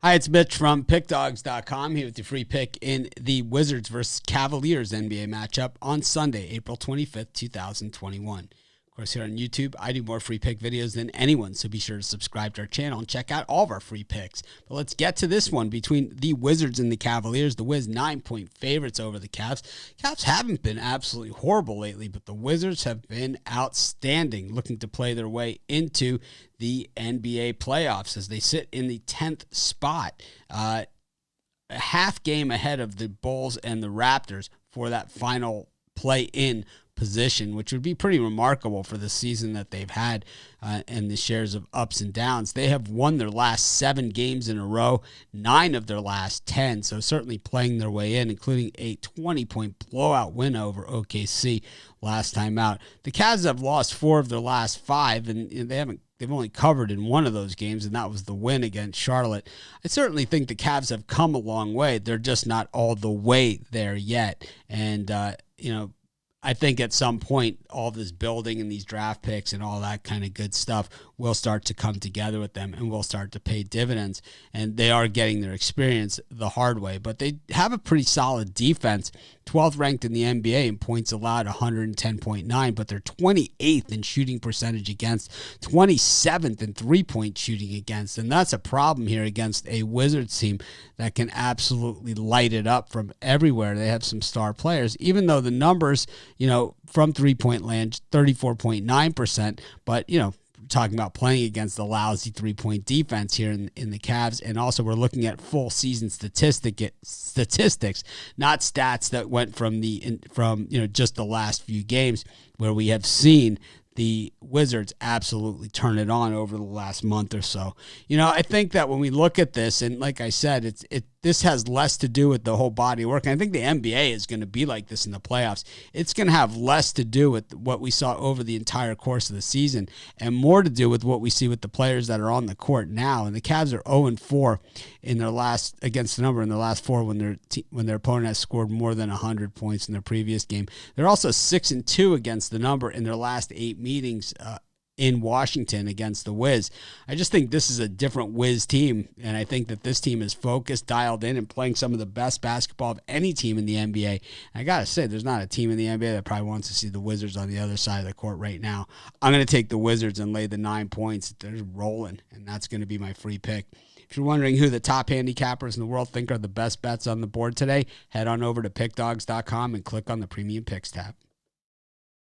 Hi, it's Mitch from pickdawgz.com here with your free pick in the Wizards versus Cavaliers NBA matchup on Sunday, April 25th, 2021. Of course, here on YouTube, I do more free pick videos than anyone, so be sure to subscribe to our channel and check out all of our free picks. But let's get to this one between the Wizards and the Cavaliers. The Wiz 9-point favorites over the Cavs. Cavs haven't been absolutely horrible lately, but the Wizards have been outstanding, looking to play their way into the NBA playoffs as they sit in the 10th spot, a half game ahead of the Bulls and the Raptors for that final play-in position, which would be pretty remarkable for the season that they've had and the shares of ups and downs. They have won their last 7 games in a row, 9 of their last 10, so certainly playing their way in, including a 20-point blowout win over OKC last time out. The Cavs have lost 4 of their last 5, and they've only covered in one of those games, and that was the win against Charlotte. I certainly think the Cavs have come a long way. They're just not all the way there yet. And, I think at some point, all this building and these draft picks and all that kind of good stuff will start to come together with them and will start to pay dividends. And they are getting their experience the hard way. But they have a pretty solid defense, 12th ranked in the NBA in points allowed, 110.9, but they're 28th in shooting percentage against, 27th in three-point shooting against. And that's a problem here against a Wizards team that can absolutely light it up from everywhere. They have some star players, even though the numbers, from three-point land, 34.9%, but, talking about playing against the lousy three-point defense here in the Cavs. And also we're looking at full season statistics, not stats that went from just the last few games, where we have seen the Wizards absolutely turn it on over the last month or so. I think that when we look at this, and like I said, this has less to do with the whole body of work. And I think the NBA is going to be like this in the playoffs. It's going to have less to do with what we saw over the entire course of the season and more to do with what we see with the players that are on the court now. And the Cavs are 0-4 in their last against the number in their last 4 when their opponent has scored more than 100 points in their previous game. They're also 6-2 against the number in their last 8 meetings in Washington against the Wiz. I just think this is a different Wiz team, and I think that this team is focused, dialed in, and playing some of the best basketball of any team in the NBA. And I got to say, there's not a team in the NBA that probably wants to see the Wizards on the other side of the court right now. I'm going to take the Wizards and lay the 9 points. They're rolling, and that's going to be my free pick. If you're wondering who the top handicappers in the world think are the best bets on the board today, head on over to pickdawgz.com and click on the Premium Picks tab.